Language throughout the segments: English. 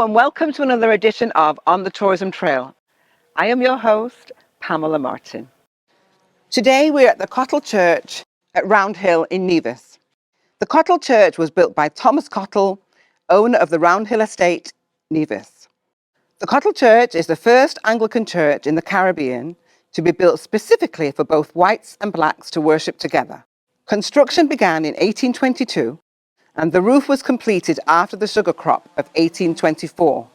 and welcome to another edition of On the Tourism Trail. I am your host, Pamela Martin. Today we're at the Cottle Church at Round Hill in Nevis. The Cottle Church was built by Thomas Cottle, owner of the Round Hill Estate, Nevis. The Cottle Church is the first Anglican church in the Caribbean to be built specifically for both whites and blacks to worship together. Construction began in 1822, and the roof was completed after the sugar crop of 1824.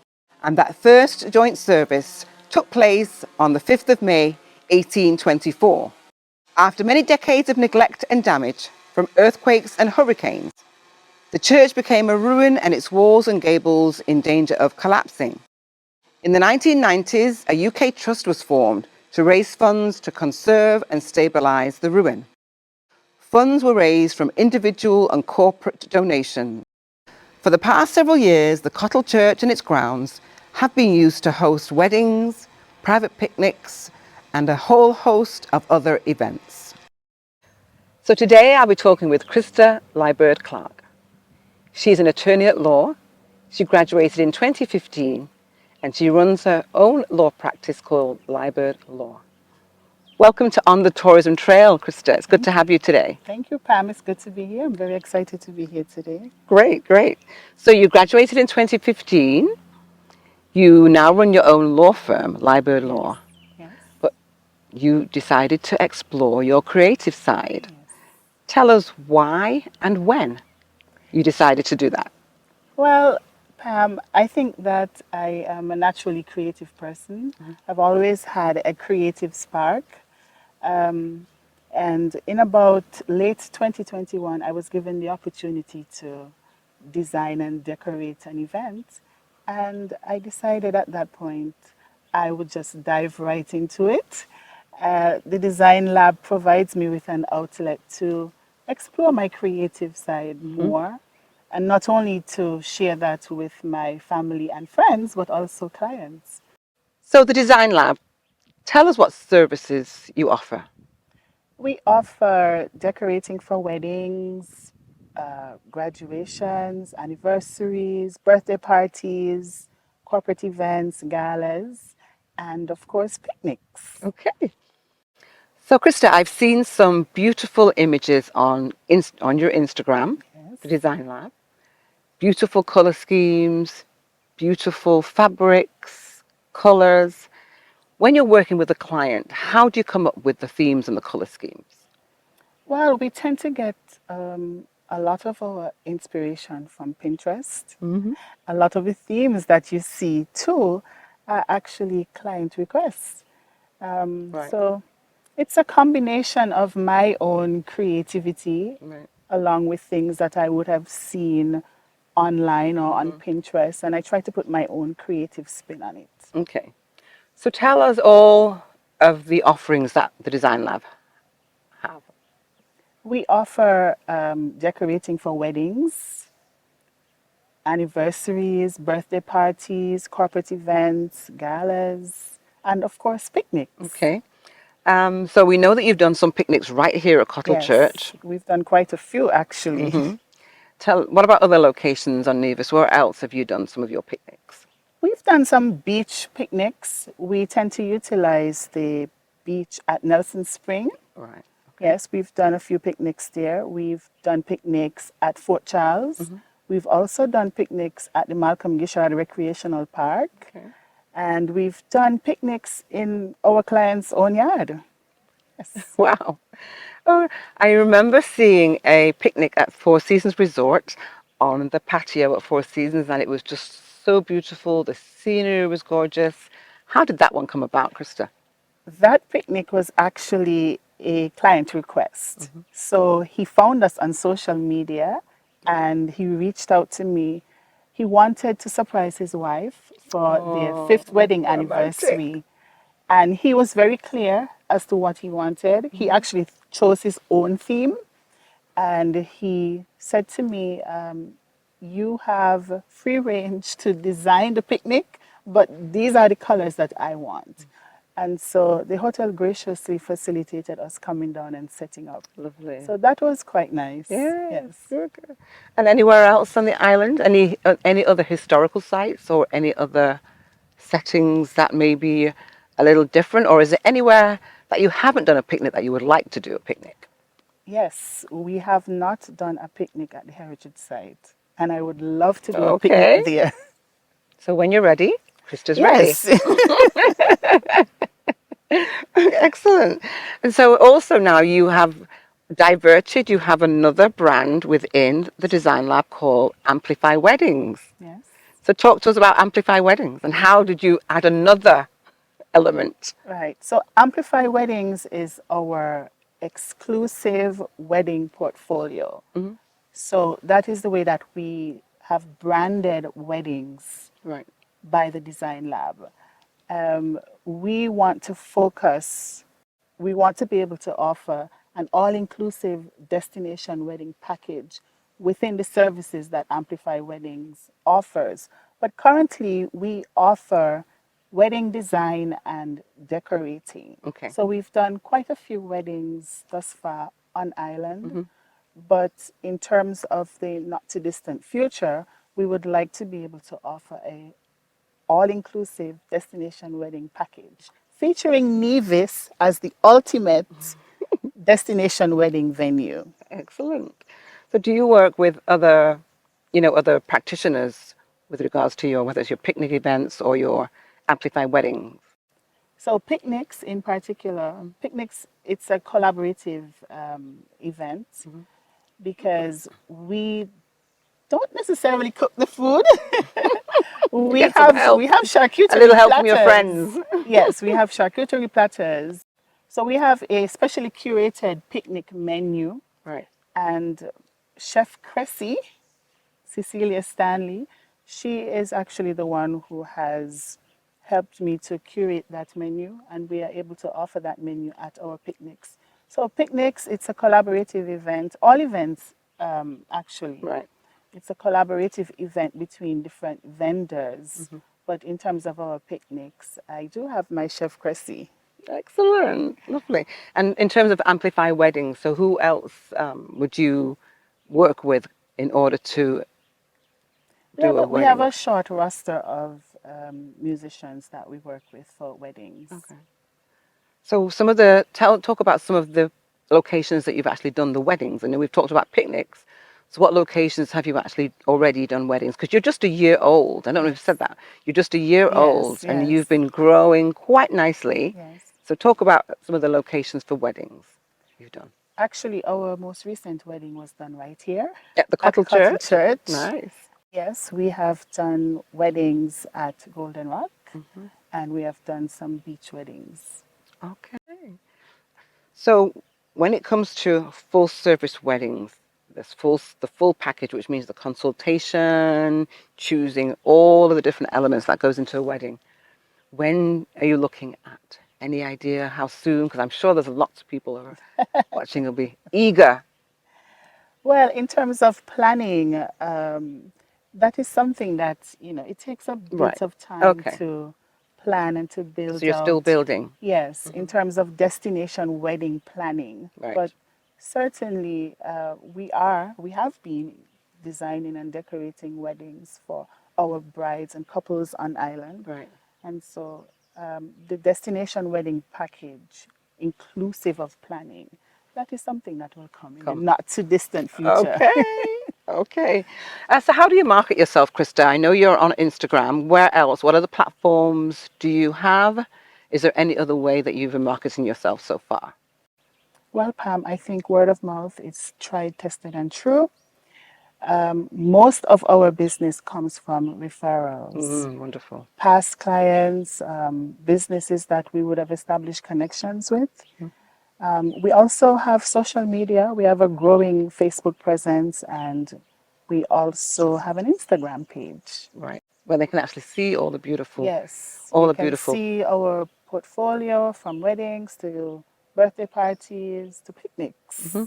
And that first joint service took place on the 5th of May, 1824. After many decades of neglect and damage from earthquakes and hurricanes, the church became a ruin and its walls and gables in danger of collapsing. In the 1990s, a UK trust was formed to raise funds to conserve and stabilise the ruin. Funds were raised from individual and corporate donations. For the past several years, the Cottle Church and its grounds have been used to host weddings, private picnics, and a whole host of other events. So today I'll be talking with Krysta Liburd-Clarke. She's an attorney at law. She graduated in 2015 and she runs her own law practice called Liburd Law. Welcome to On the Tourism Trail, Krysta. It's good to have you today. Thank you, Pam. It's good to be here. I'm very excited to be here today. Great, great. So you graduated in 2015. You now run your own law firm, Liburd Law. Yes. But you decided to explore your creative side. Yes. Tell us why and when you decided to do that. Well, Pam, I think that I am a naturally creative person. I've always had a creative spark. And in about late 2021, I was given the opportunity to design and decorate an event. And I decided at that point I would just dive right into it. The design lab provides me with an outlet to explore my creative side more, and not only to share that with my family and friends, but also clients. So the Design Lab, tell us what services you offer. We offer decorating for weddings, graduations, anniversaries, birthday parties, corporate events, galas, and of course, picnics. Okay. So Krysta, I've seen some beautiful images on your Instagram, Yes. the Design Lab. Beautiful color schemes, beautiful fabrics, colors. When you're working with a client, how do you come up with the themes and the color schemes? Well, we tend to get a lot of our inspiration from Pinterest. A lot of the themes that you see too are actually client requests. Right. So it's a combination of my own creativity Right. along with things that I would have seen online or on Pinterest, and I try to put my own creative spin on it. Okay. So tell us all of the offerings that the Design Lab have. We offer decorating for weddings, anniversaries, birthday parties, corporate events, galas, and of course, picnics. Okay. So we know that you've done some picnics right here at Cottle Yes, Church. we've done quite a few actually. What about other locations on Nevis? Where else have you done some of your picnics? We've done some beach picnics. We tend to utilize the beach at Nelson Spring. Right. Yes, we've done a few picnics there. We've done picnics at Fort Charles. We've also done picnics at the Malcolm Gishard Recreational Park. Okay. And we've done picnics in our client's own yard. Yes. Wow. Oh, I remember seeing a picnic at Four Seasons Resort on the patio at Four Seasons, and it was just so beautiful. The scenery was gorgeous. How did that one come about, Krysta? That picnic was actually a client request. So he found us on social media and he reached out to me. He wanted to surprise his wife for their 5th wedding anniversary. And he was very clear as to what he wanted. He actually chose his own theme. And he said to me, you have free range to design the picnic, but these are the colors that I want. And so the hotel graciously facilitated us coming down and setting up. Lovely. So that was quite nice. Yes, Yes. good. And anywhere else on the island? Any other historical sites or any other settings that may be a little different? Or is it anywhere that you haven't done a picnic that you would like to do a picnic? Yes, we have not done a picnic at the heritage site, and I would love to do a picnic Okay. there. So when you're ready, Krista's ready. Yes. Excellent. And so also now you have diverted, you have another brand within the design lab called Amplify Weddings. Yes. So talk to us about Amplify Weddings and how did you add another element? Right. So Amplify Weddings is our exclusive wedding portfolio. Mhm. So that is the way that we have branded weddings Right. by the Design Lab. We want to focus, we want to be able to offer an all inclusive destination wedding package within the services that Amplify Weddings offers. But currently, we offer wedding design and decorating. Okay. So we've done quite a few weddings thus far on island. Mm-hmm. But in terms of the not too distant future, we would like to be able to offer a all-inclusive destination wedding package featuring Nevis as the ultimate destination wedding venue. Excellent. So do you work with other, other practitioners with regards to whether it's your picnic events or your Amplify Weddings? So picnics in particular, picnics, it's a collaborative event Mm-hmm. because we don't necessarily cook the food. You we get some have help, we have a little charcuterie help from your platters. friends. Yes, we have charcuterie platters. So we have a specially curated picnic menu, Right. and Chef Cressy, Cecilia Stanley, she is actually the one who has helped me to curate that menu, and we are able to offer that menu at our picnics. So picnics, it's a collaborative event. All events, actually, Right. it's a collaborative event between different vendors. Mm-hmm. But in terms of our picnics, I do have my Chef Cressy. Excellent. Lovely. And in terms of Amplify Weddings, so who else would you work with in order to do a We have wedding? a short roster of musicians that we work with for weddings. Okay. So talk about some of the locations that you've actually done the weddings. I know we've talked about picnics. So what locations have you actually already done weddings? Because you're just a year old. I don't know if you've Yes. said that. You're just a year old Yes, and you've yes, been growing quite nicely. yes. So talk about some of the locations for weddings you've done. Actually, our most recent wedding was done right here At the at Cottle Cottle Church. Church. Nice. Yes, we have done weddings at Golden Rock, Hmm. and we have done some beach weddings. Okay. So when it comes to full service weddings, the full package, which means the consultation, choosing all of the different elements that goes into a wedding. When are you looking at? Any idea how soon? Because I'm sure there's lots of people who are watching will be eager. Well, in terms of planning, that is something that, it takes a Right. bit of time Okay. to plan and to So build you're still out. building. Yes, in Hmm. terms of destination wedding planning. But Right. certainly, we have been designing and decorating weddings for our brides and couples on island. Right. And so the destination wedding package, inclusive of planning, that is something that will come in the Come. not too distant future. Okay. Okay. So how do you market yourself, Krista? I know you're on Instagram. Where else? What other platforms do you have? Is there any other way that you've been marketing yourself so far? Well, Pam, I think word of mouth is tried, tested, and true. Most of our business comes from referrals, Wonderful. past clients, businesses that we would have established connections with. We also have social media. We have a growing Facebook presence, and we also have an Instagram page. Right. Where they can actually see Yes, all you the can beautiful. see our portfolio from weddings to birthday parties to Hmm. picnics.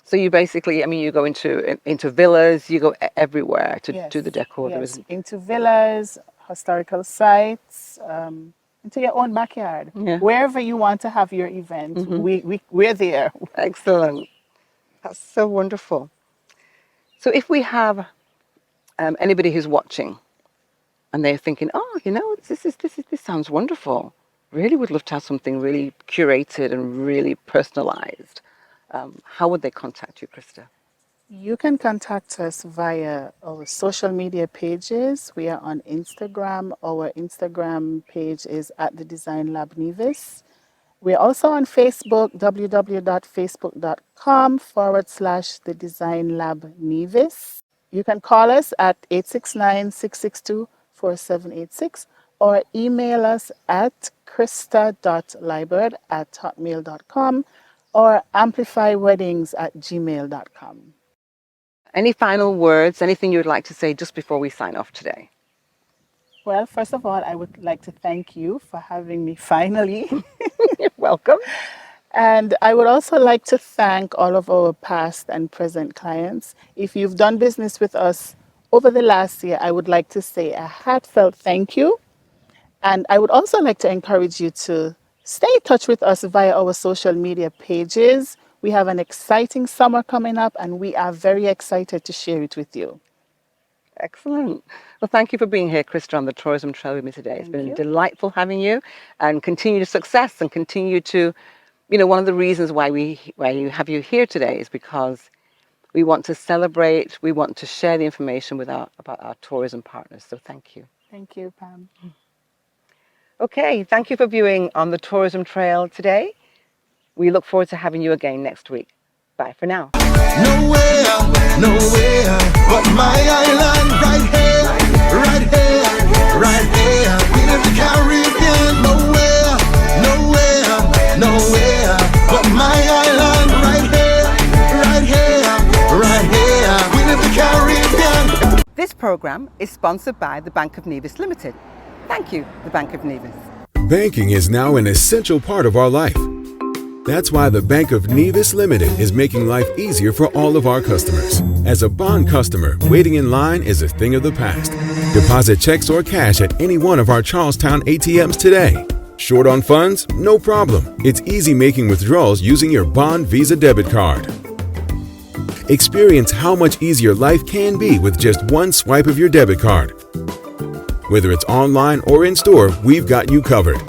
So you basically, I mean, you go into villas, you go everywhere to do Yes, the decor. There yes, isn't. into villas, historical sites, into your own backyard. Yeah. Wherever you want to have your event, we're there. Excellent. That's so wonderful. So if we have anybody who's watching and they're thinking, oh, this sounds wonderful. Really would love to have something really curated and really personalized. How would they contact you, Krysta? You can contact us via our social media pages. We are on Instagram. Our Instagram page is at the Design Lab Nevis. We're also on Facebook, www.facebook.com/the Design Lab Nevis. You can call us at 869-662-4786 or email us at krysta.liburd@hotmail.com or amplifyweddings@gmail.com. Any final words, anything you would like to say just before we sign off today? Well, first of all, I would like to thank you for having me finally. You're welcome. And I would also like to thank all of our past and present clients. If you've done business with us over the last year, I would like to say a heartfelt thank you. And I would also like to encourage you to stay in touch with us via our social media pages. We have an exciting summer coming up, and we are very excited to share it with you. Excellent. Well, thank you for being here, Krysta, on the Tourism Trail with me today. It's been delightful having you, and continued success, and continue to, one of the reasons why you have you here today is because we want to celebrate, we want to share the information about our tourism partners. So thank you. Thank you, Pam. Okay, thank you for viewing on the Tourism Trail today. We look forward to having you again next week. Bye for now. Nowhere but my island, right here, right here, right here. We live the Caribbean. Nowhere but my island, right here, right here, right here. We live the Caribbean. This program is sponsored by the Bank of Nevis Limited. Thank you, the Bank of Nevis. Banking is now an essential part of our life. That's why the Bank of Nevis Limited is making life easier for all of our customers. As a bond customer, waiting in line is a thing of the past. Deposit checks or cash at any one of our Charlestown ATMs today. Short on funds? No problem. It's easy making withdrawals using your Bond Visa debit card. Experience how much easier life can be with just one swipe of your debit card. Whether it's online or in store, we've got you covered.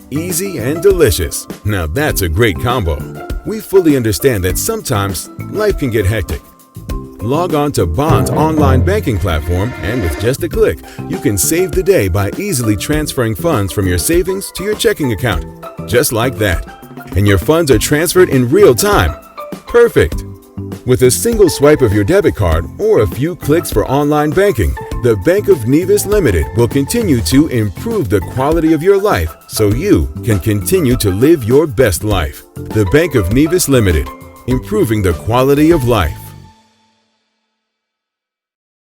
Easy and delicious. Now that's a great combo. We fully understand that sometimes life can get hectic. Log on to Bond's online banking platform, and with just a click, you can save the day by easily transferring funds from your savings to your checking account. Just like that. And your funds are transferred in real time. Perfect. With a single swipe of your debit card or a few clicks for online banking, the Bank of Nevis Limited will continue to improve the quality of your life so you can continue to live your best life. The Bank of Nevis Limited, improving the quality of life.